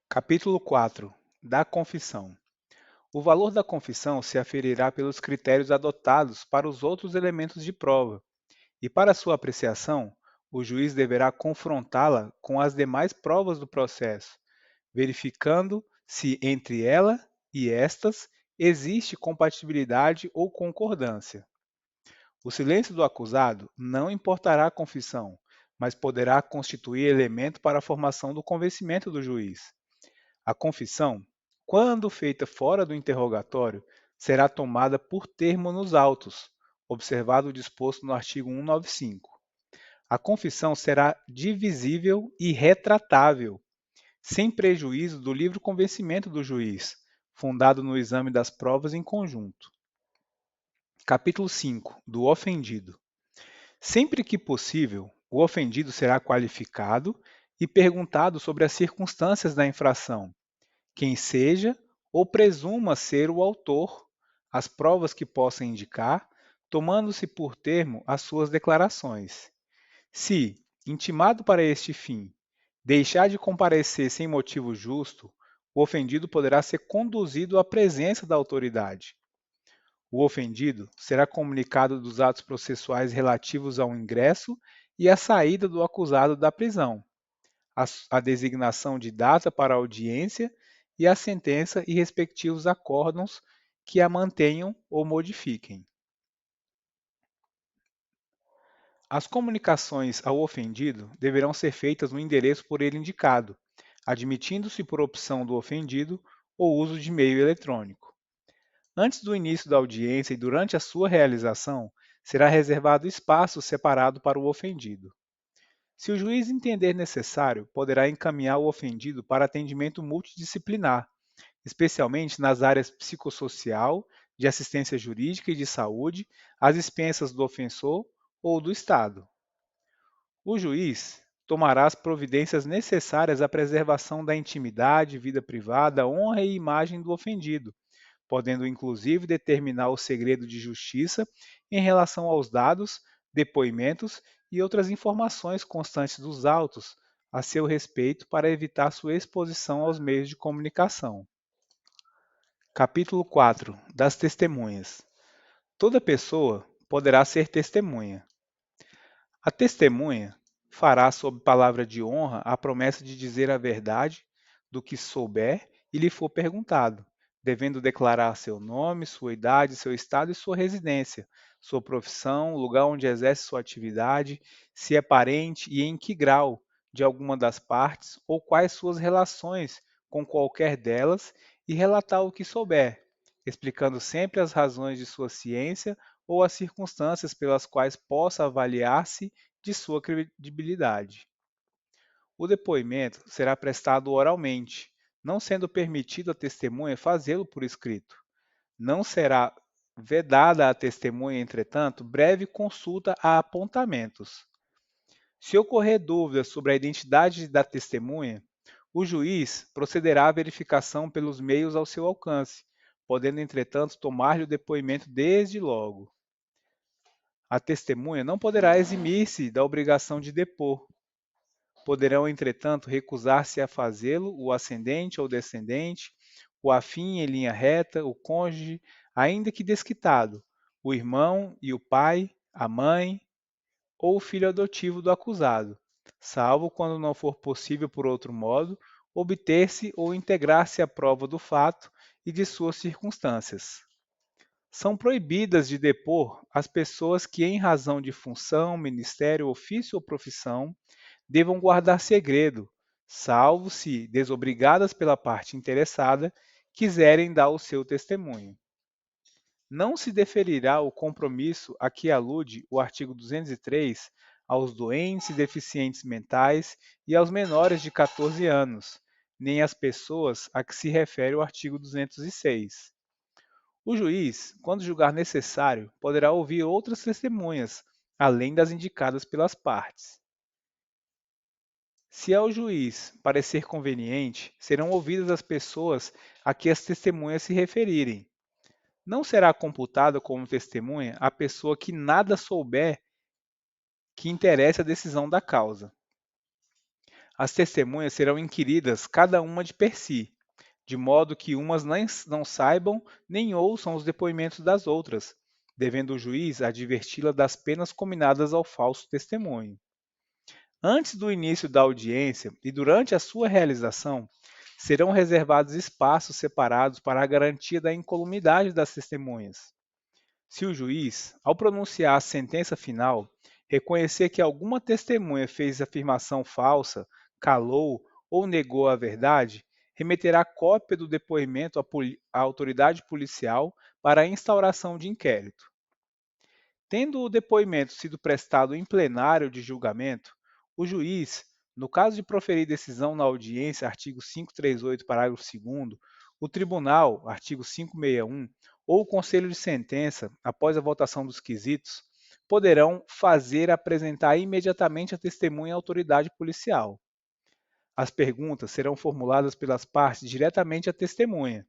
Capítulo 4 da confissão. O valor da confissão se aferirá pelos critérios adotados para os outros elementos de prova, e para sua apreciação, o juiz deverá confrontá-la com as demais provas do processo, verificando se entre ela e estas existe compatibilidade ou concordância. O silêncio do acusado não importará à confissão, mas poderá constituir elemento para a formação do convencimento do juiz. A confissão, quando feita fora do interrogatório, será tomada por termo nos autos, observado o disposto no artigo 195. A confissão será divisível e retratável, sem prejuízo do livre convencimento do juiz, fundado no exame das provas em conjunto. Capítulo 5 do ofendido. Sempre que possível, o ofendido será qualificado e perguntado sobre as circunstâncias da infração, quem seja ou presuma ser o autor, as provas que possa indicar, tomando-se por termo as suas declarações. Se, intimado para este fim, deixar de comparecer sem motivo justo, o ofendido poderá ser conduzido à presença da autoridade. O ofendido será comunicado dos atos processuais relativos ao ingresso e à saída do acusado da prisão, a designação de data para a audiência e a sentença e respectivos acórdãos que a mantenham ou modifiquem. As comunicações ao ofendido deverão ser feitas no endereço por ele indicado, admitindo-se por opção do ofendido o uso de meio eletrônico. Antes do início da audiência e durante a sua realização, será reservado espaço separado para o ofendido. Se o juiz entender necessário, poderá encaminhar o ofendido para atendimento multidisciplinar, especialmente nas áreas psicossocial, de assistência jurídica e de saúde, às expensas do ofensor ou do Estado. O juiz tomará as providências necessárias à preservação da intimidade, vida privada, honra e imagem do ofendido, podendo inclusive determinar o segredo de justiça em relação aos dados, depoimentos e outras informações constantes dos autos a seu respeito para evitar sua exposição aos meios de comunicação. Capítulo 4 das testemunhas. Toda pessoa poderá ser testemunha. A testemunha fará sob palavra de honra a promessa de dizer a verdade do que souber e lhe for perguntado, devendo declarar seu nome, sua idade, seu estado e sua residência, sua profissão, o lugar onde exerce sua atividade, se é parente e em que grau de alguma das partes ou quais suas relações com qualquer delas e relatar o que souber, explicando sempre as razões de sua ciência ou as circunstâncias pelas quais possa avaliar-se de sua credibilidade. O depoimento será prestado oralmente, não sendo permitido à testemunha fazê-lo por escrito. Não será vedada à testemunha, entretanto, breve consulta a apontamentos. Se ocorrer dúvidas sobre a identidade da testemunha, o juiz procederá à verificação pelos meios ao seu alcance, podendo, entretanto, tomar-lhe o depoimento desde logo. A testemunha não poderá eximir-se da obrigação de depor. Poderão, entretanto, recusar-se a fazê-lo o ascendente ou descendente, o afim em linha reta, o cônjuge, ainda que desquitado, o irmão e o pai, a mãe ou o filho adotivo do acusado, salvo quando não for possível por outro modo obter-se ou integrar-se à prova do fato e de suas circunstâncias. São proibidas de depor as pessoas que, em razão de função, ministério, ofício ou profissão, devam guardar segredo, salvo se, desobrigadas pela parte interessada, quiserem dar o seu testemunho. Não se deferirá o compromisso a que alude o artigo 203 aos doentes e deficientes mentais e aos menores de 14 anos, nem às pessoas a que se refere o artigo 206. O juiz, quando julgar necessário, poderá ouvir outras testemunhas, além das indicadas pelas partes. Se ao juiz parecer conveniente, serão ouvidas as pessoas a que as testemunhas se referirem. Não será computada como testemunha a pessoa que nada souber que interesse a decisão da causa. As testemunhas serão inquiridas cada uma de per si, de modo que umas não saibam nem ouçam os depoimentos das outras, devendo o juiz adverti-la das penas combinadas ao falso testemunho. Antes do início da audiência e durante a sua realização, serão reservados espaços separados para a garantia da incolumidade das testemunhas. Se o juiz, ao pronunciar a sentença final, reconhecer que alguma testemunha fez afirmação falsa, calou ou negou a verdade, remeterá cópia do depoimento à autoridade policial para a instauração de inquérito. Tendo o depoimento sido prestado em plenário de julgamento, o juiz, no caso de proferir decisão na audiência, artigo 538, parágrafo 2º, o tribunal, artigo 561, ou o conselho de sentença, após a votação dos quesitos, poderão fazer apresentar imediatamente a testemunha à autoridade policial. As perguntas serão formuladas pelas partes diretamente à testemunha,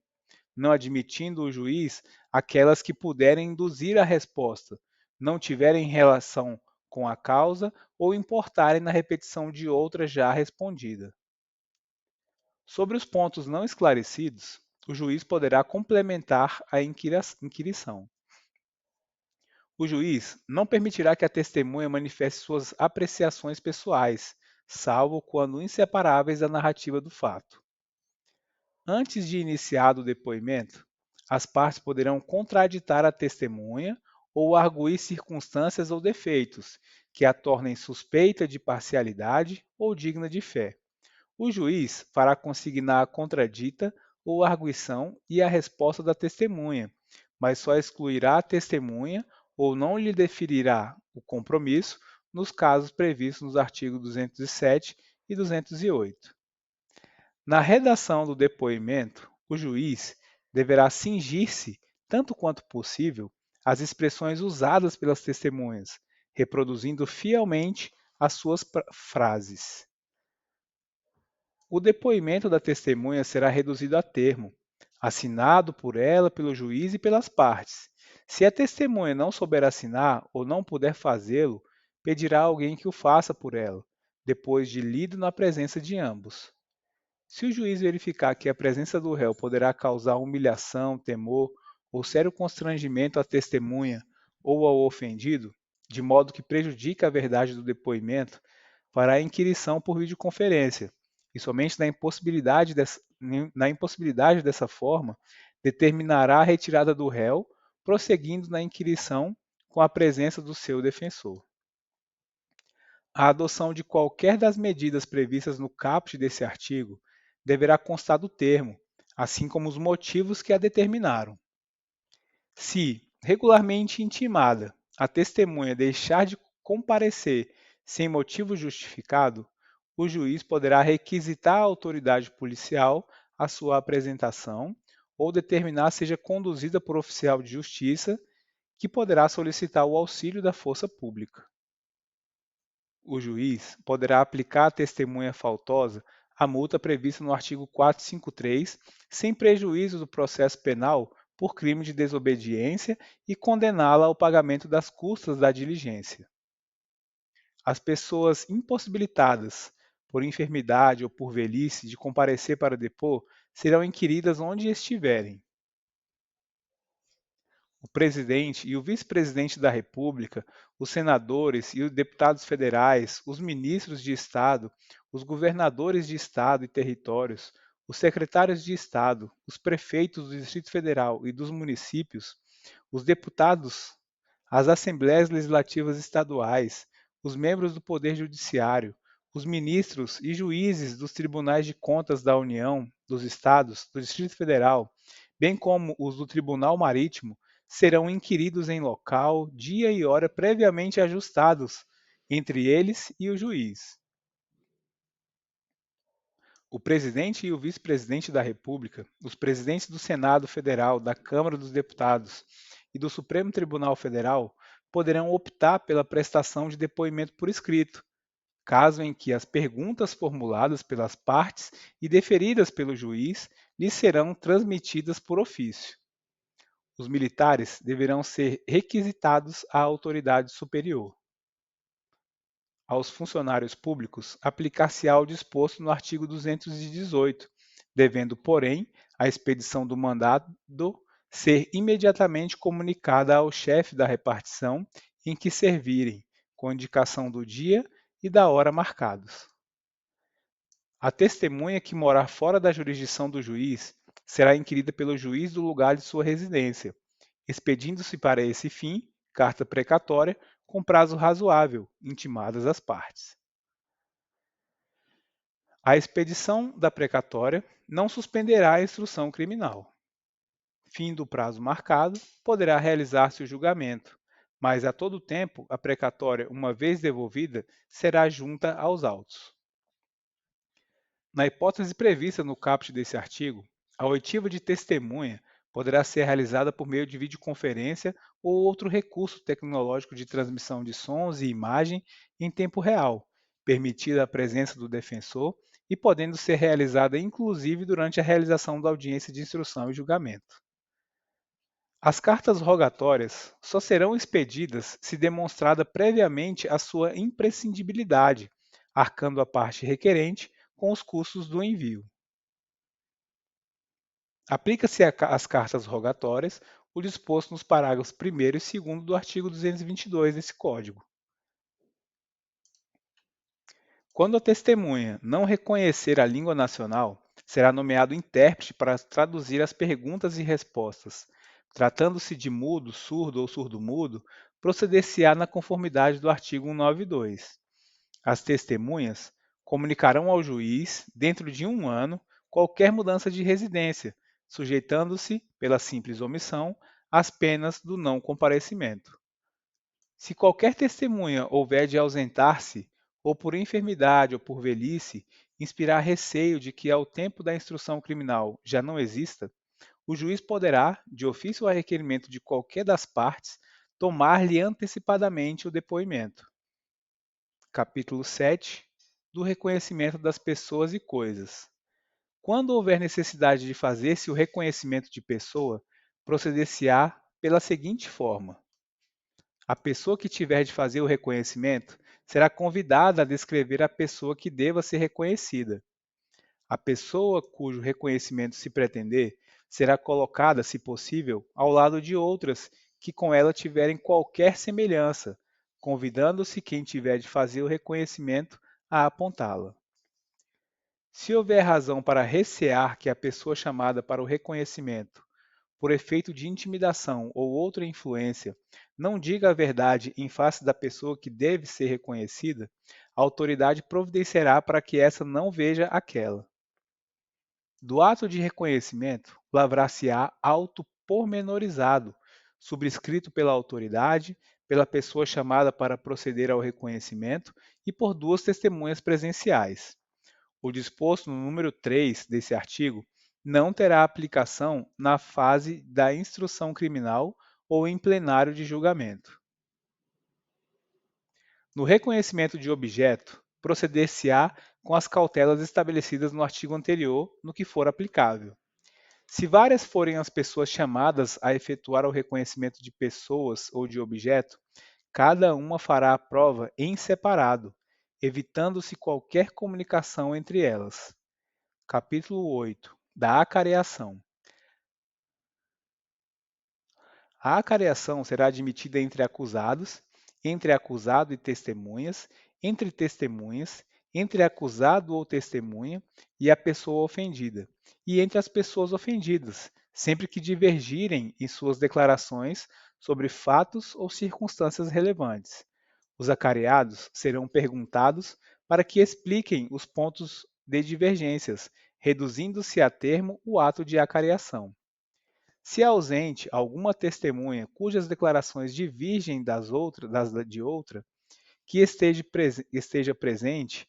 não admitindo o juiz aquelas que puderem induzir a resposta, não tiverem relação com a causa ou importarem na repetição de outra já respondida. Sobre os pontos não esclarecidos, o juiz poderá complementar a inquirição. O juiz não permitirá que a testemunha manifeste suas apreciações pessoais, salvo quando inseparáveis da narrativa do fato. Antes de iniciado o depoimento, as partes poderão contraditar a testemunha ou arguir circunstâncias ou defeitos que a tornem suspeita de parcialidade ou digna de fé. O juiz fará consignar a contradita ou arguição e a resposta da testemunha, mas só excluirá a testemunha ou não lhe deferirá o compromisso nos casos previstos nos artigos 207 e 208. Na redação do depoimento, o juiz deverá cingir-se, tanto quanto possível, às expressões usadas pelas testemunhas, reproduzindo fielmente as suas frases. O depoimento da testemunha será reduzido a termo, assinado por ela, pelo juiz e pelas partes. Se a testemunha não souber assinar ou não puder fazê-lo, pedirá a alguém que o faça por ela, depois de lido na presença de ambos. Se o juiz verificar que a presença do réu poderá causar humilhação, temor ou sério constrangimento à testemunha ou ao ofendido, de modo que prejudique a verdade do depoimento, fará a inquirição por videoconferência, e somente na impossibilidade dessa forma, determinará a retirada do réu, prosseguindo na inquirição com a presença do seu defensor. A adoção de qualquer das medidas previstas no caput desse artigo deverá constar do termo, assim como os motivos que a determinaram. Se, regularmente intimada, a testemunha deixar de comparecer sem motivo justificado, o juiz poderá requisitar à autoridade policial a sua apresentação ou determinar seja conduzida por oficial de justiça, que poderá solicitar o auxílio da força pública. O juiz poderá aplicar à testemunha faltosa a multa prevista no artigo 453, sem prejuízo do processo penal por crime de desobediência e condená-la ao pagamento das custas da diligência. As pessoas impossibilitadas por enfermidade ou por velhice de comparecer para depor serão inquiridas onde estiverem. O presidente e o vice-presidente da República, os senadores e os deputados federais, os ministros de Estado, os governadores de Estado e territórios, os secretários de Estado, os prefeitos do Distrito Federal e dos municípios, os deputados, as assembleias legislativas estaduais, os membros do Poder Judiciário, os ministros e juízes dos tribunais de contas da União, dos Estados, do Distrito Federal, bem como os do Tribunal Marítimo, serão inquiridos em local, dia e hora previamente ajustados entre eles e o juiz. O presidente e o vice-presidente da República, os presidentes do Senado Federal, da Câmara dos Deputados e do Supremo Tribunal Federal poderão optar pela prestação de depoimento por escrito, caso em que as perguntas formuladas pelas partes e deferidas pelo juiz lhes serão transmitidas por ofício. Os militares deverão ser requisitados à autoridade superior. Aos funcionários públicos, aplicar-se-á o disposto no artigo 218, devendo, porém, a expedição do mandado ser imediatamente comunicada ao chefe da repartição em que servirem, com indicação do dia e da hora marcados. A testemunha que morar fora da jurisdição do juiz será inquirida pelo juiz do lugar de sua residência, expedindo-se para esse fim carta precatória com prazo razoável, intimadas as partes. A expedição da precatória não suspenderá a instrução criminal. Fim do prazo marcado, poderá realizar-se o julgamento, mas a todo tempo a precatória, uma vez devolvida, será junta aos autos. Na hipótese prevista no caput desse artigo, a oitiva de testemunha poderá ser realizada por meio de videoconferência ou outro recurso tecnológico de transmissão de sons e imagem em tempo real, permitida a presença do defensor e podendo ser realizada inclusive durante a realização da audiência de instrução e julgamento. As cartas rogatórias só serão expedidas se demonstrada previamente a sua imprescindibilidade, arcando a parte requerente com os custos do envio. Aplica-se às cartas rogatórias o disposto nos parágrafos 1º e 2º do artigo 222 desse Código. Quando a testemunha não reconhecer a língua nacional, será nomeado intérprete para traduzir as perguntas e respostas. Tratando-se de mudo, surdo ou surdo-mudo, proceder-se-á na conformidade do artigo 192. As testemunhas comunicarão ao juiz, dentro de 1 ano, qualquer mudança de residência, sujeitando-se, pela simples omissão, às penas do não comparecimento. Se qualquer testemunha houver de ausentar-se, ou por enfermidade ou por velhice, inspirar receio de que ao tempo da instrução criminal já não exista, o juiz poderá, de ofício a requerimento de qualquer das partes, tomar-lhe antecipadamente o depoimento. Capítulo 7 do reconhecimento das pessoas e coisas. Quando houver necessidade de fazer-se o reconhecimento de pessoa, proceder-se-á pela seguinte forma: a pessoa que tiver de fazer o reconhecimento será convidada a descrever a pessoa que deva ser reconhecida. A pessoa cujo reconhecimento se pretender será colocada, se possível, ao lado de outras que com ela tiverem qualquer semelhança, convidando-se quem tiver de fazer o reconhecimento a apontá-la. Se houver razão para recear que a pessoa chamada para o reconhecimento, por efeito de intimidação ou outra influência, não diga a verdade em face da pessoa que deve ser reconhecida, a autoridade providenciará para que essa não veja aquela. Do ato de reconhecimento, lavrar-se-á auto pormenorizado, subscrito pela autoridade, pela pessoa chamada para proceder ao reconhecimento e por 2 testemunhas presenciais. O disposto no número 3 desse artigo não terá aplicação na fase da instrução criminal ou em plenário de julgamento. No reconhecimento de objeto, proceder-se-á com as cautelas estabelecidas no artigo anterior, no que for aplicável. Se várias forem as pessoas chamadas a efetuar o reconhecimento de pessoas ou de objeto, cada uma fará a prova em separado, evitando-se qualquer comunicação entre elas. Capítulo 8 da acareação. A acareação será admitida entre acusados, entre acusado e testemunhas, entre acusado ou testemunha e a pessoa ofendida, e entre as pessoas ofendidas, sempre que divergirem em suas declarações sobre fatos ou circunstâncias relevantes. Os acareados serão perguntados para que expliquem os pontos de divergências, reduzindo-se a termo o ato de acareação. Se ausente alguma testemunha cujas declarações divergem das de outra, que esteja presente,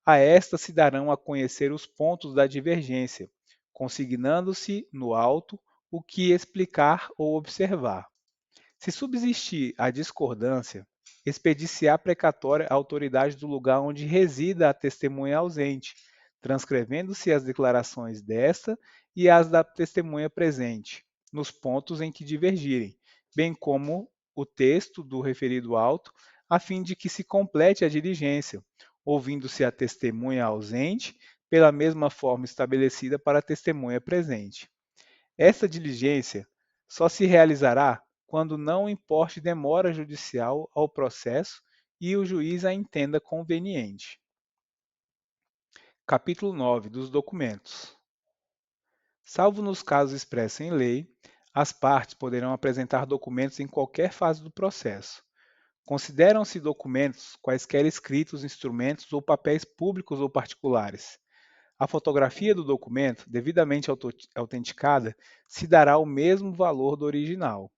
a esta se darão a conhecer os pontos da divergência, consignando-se no auto o que explicar ou observar. Se subsistir a discordância, expedi-se-á precatória à autoridade do lugar onde resida a testemunha ausente, transcrevendo-se as declarações desta e as da testemunha presente, nos pontos em que divergirem, bem como o texto do referido auto, a fim de que se complete a diligência, ouvindo-se a testemunha ausente pela mesma forma estabelecida para a testemunha presente. Esta diligência só se realizará quando não importe demora judicial ao processo e o juiz a entenda conveniente. Capítulo 9 dos documentos. Salvo nos casos expressos em lei, as partes poderão apresentar documentos em qualquer fase do processo. Consideram-se documentos quaisquer escritos, instrumentos ou papéis públicos ou particulares. A fotografia do documento, devidamente autenticada, se dará o mesmo valor do original.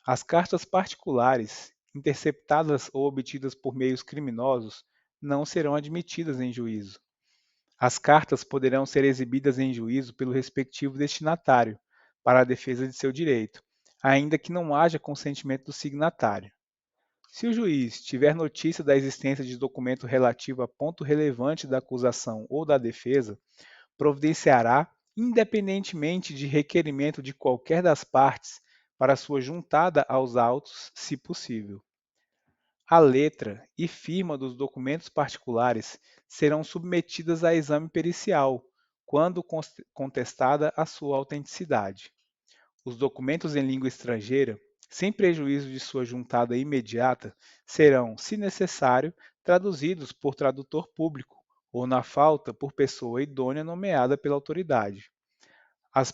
As cartas particulares, interceptadas ou obtidas por meios criminosos, não serão admitidas em juízo. As cartas poderão ser exibidas em juízo pelo respectivo destinatário, para a defesa de seu direito, ainda que não haja consentimento do signatário. Se o juiz tiver notícia da existência de documento relativo a ponto relevante da acusação ou da defesa, providenciará, independentemente de requerimento de qualquer das partes, para sua juntada aos autos, se possível. A letra e firma dos documentos particulares serão submetidas a exame pericial, quando contestada a sua autenticidade. Os documentos em língua estrangeira, sem prejuízo de sua juntada imediata, serão, se necessário, traduzidos por tradutor público, ou, na falta, por pessoa idônea nomeada pela autoridade. As,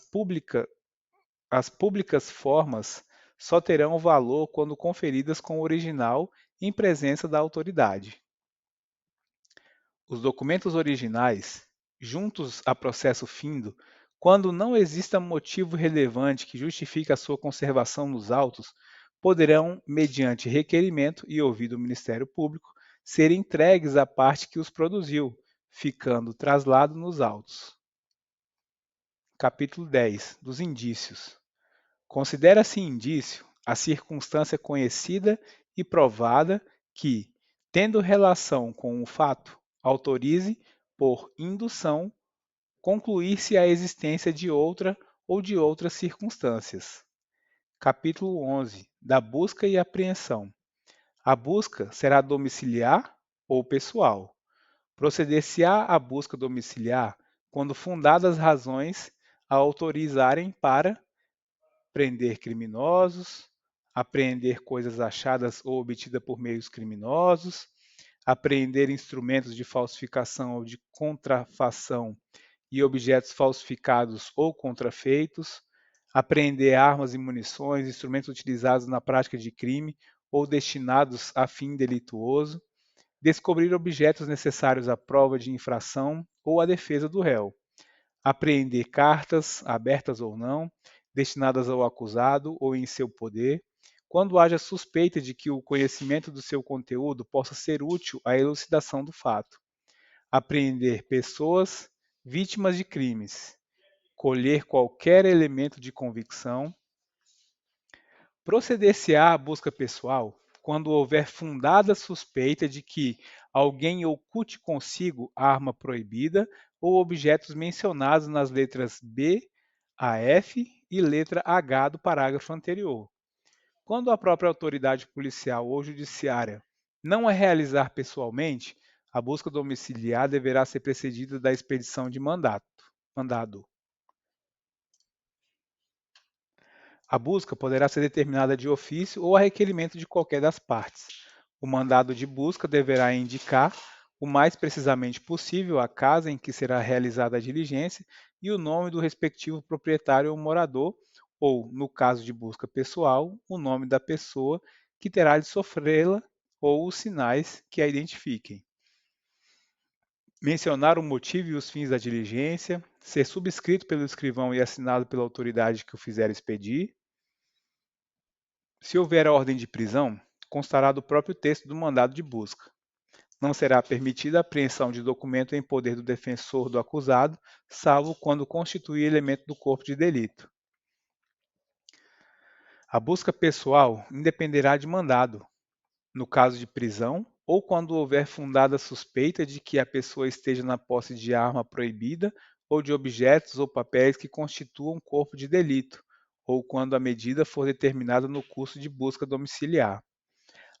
as públicas formas só terão valor quando conferidas com o original em presença da autoridade. Os documentos originais, juntos a processo findo, quando não exista motivo relevante que justifique a sua conservação nos autos, poderão, mediante requerimento e ouvido do Ministério Público, ser entregues à parte que os produziu, ficando traslado nos autos. Capítulo 10 dos indícios. Considera-se indício a circunstância conhecida e provada que, tendo relação com o fato, autorize, por indução, concluir-se a existência de outra ou de outras circunstâncias. Capítulo 11 da busca e apreensão. A busca será domiciliar ou pessoal. Proceder-se-á à busca domiciliar quando fundadas razões a autorizarem para prender criminosos, apreender coisas achadas ou obtidas por meios criminosos, apreender instrumentos de falsificação ou de contrafação e objetos falsificados ou contrafeitos, apreender armas e munições, instrumentos utilizados na prática de crime ou destinados a fim delituoso, descobrir objetos necessários à prova de infração ou à defesa do réu, apreender cartas, abertas ou não, destinadas ao acusado ou em seu poder, quando haja suspeita de que o conhecimento do seu conteúdo possa ser útil à elucidação do fato, apreender pessoas vítimas de crimes, colher qualquer elemento de convicção, proceder-se-á à busca pessoal quando houver fundada suspeita de que alguém oculte consigo arma proibida ou objetos mencionados nas letras B a F e letra H do parágrafo anterior. Quando a própria autoridade policial ou judiciária não a realizar pessoalmente, a busca domiciliar deverá ser precedida da expedição de mandado. A busca poderá ser determinada de ofício ou a requerimento de qualquer das partes. O mandado de busca deverá indicar, o mais precisamente possível, a casa em que será realizada a diligência e o nome do respectivo proprietário ou morador, ou, no caso de busca pessoal, o nome da pessoa que terá de sofrê-la ou os sinais que a identifiquem. Mencionar o motivo e os fins da diligência, ser subscrito pelo escrivão e assinado pela autoridade que o fizer expedir. Se houver ordem de prisão, constará do próprio texto do mandado de busca. Não será permitida a apreensão de documento em poder do defensor do acusado, salvo quando constituir elemento do corpo de delito. A busca pessoal independerá de mandado, no caso de prisão, ou quando houver fundada suspeita de que a pessoa esteja na posse de arma proibida ou de objetos ou papéis que constituam corpo de delito, ou quando a medida for determinada no curso de busca domiciliar.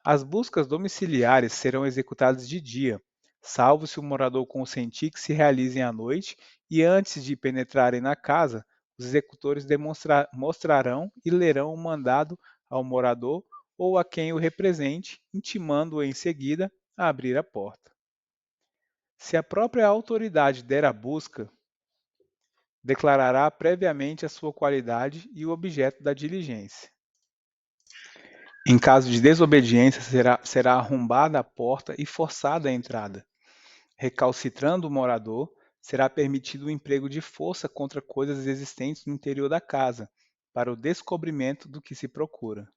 As buscas domiciliares serão executadas de dia, salvo se o morador consentir que se realizem à noite e antes de penetrarem na casa, os executores mostrarão e lerão o mandado ao morador ou a quem o represente, intimando-o em seguida a abrir a porta. Se a própria autoridade der a busca, declarará previamente a sua qualidade e o objeto da diligência. Em caso de desobediência, será arrombada a porta e forçada a entrada. Recalcitrando o morador, será permitido o emprego de força contra coisas existentes no interior da casa, para o descobrimento do que se procura.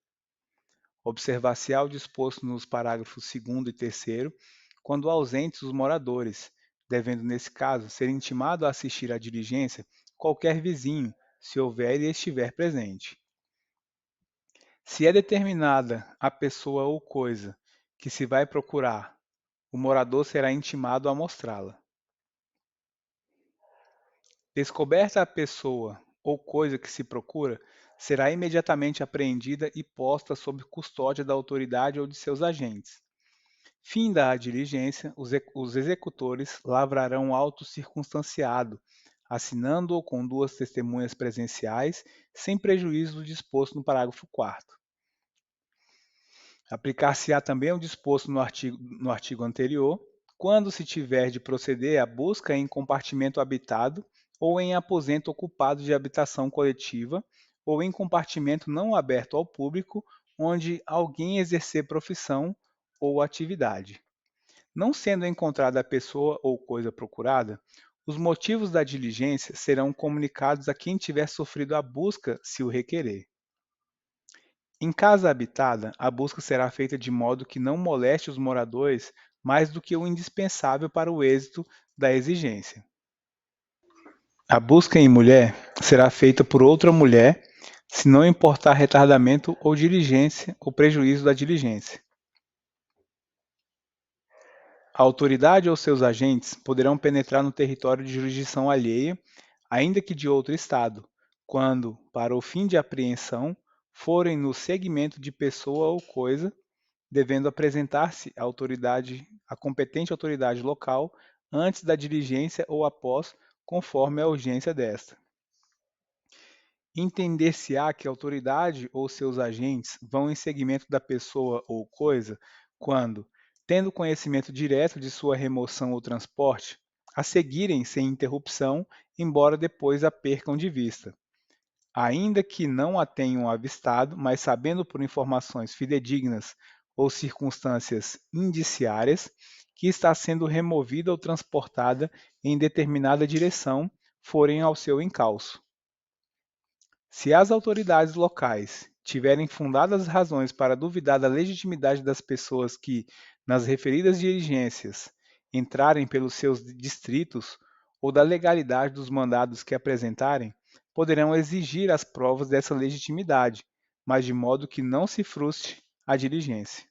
Observar-se ao disposto nos parágrafos 2º e 3º, quando ausentes os moradores, devendo, nesse caso, ser intimado a assistir à diligência qualquer vizinho, se houver e estiver presente. Se é determinada a pessoa ou coisa que se vai procurar, o morador será intimado a mostrá-la. Descoberta a pessoa ou coisa que se procura, será imediatamente apreendida e posta sob custódia da autoridade ou de seus agentes. Finda a diligência, os executores lavrarão auto circunstanciado, assinando-o com 2 testemunhas presenciais, sem prejuízo do disposto no parágrafo 4º. Aplicar-se-á também o disposto no artigo anterior, quando se tiver de proceder à busca em compartimento habitado ou em aposento ocupado de habitação coletiva ou em compartimento não aberto ao público, onde alguém exercer profissão ou atividade. Não sendo encontrada a pessoa ou coisa procurada, os motivos da diligência serão comunicados a quem tiver sofrido a busca, se o requerer. Em casa habitada, a busca será feita de modo que não moleste os moradores mais do que o indispensável para o êxito da exigência. A busca em mulher será feita por outra mulher, se não importar retardamento ou diligência ou prejuízo da diligência. A autoridade ou seus agentes poderão penetrar no território de jurisdição alheia, ainda que de outro Estado, quando, para o fim de apreensão, forem no seguimento de pessoa ou coisa, devendo apresentar-se à competente autoridade local antes da diligência ou após, conforme a urgência desta. Entender-se-á que a autoridade ou seus agentes vão em seguimento da pessoa ou coisa quando, tendo conhecimento direto de sua remoção ou transporte, a seguirem sem interrupção, embora depois a percam de vista. Ainda que não a tenham avistado, mas sabendo por informações fidedignas ou circunstâncias indiciárias que está sendo removida ou transportada em determinada direção, forem ao seu encalço. Se as autoridades locais tiverem fundadas razões para duvidar da legitimidade das pessoas que, nas referidas diligências, entrarem pelos seus distritos ou da legalidade dos mandados que apresentarem, poderão exigir as provas dessa legitimidade, mas de modo que não se frustre a diligência.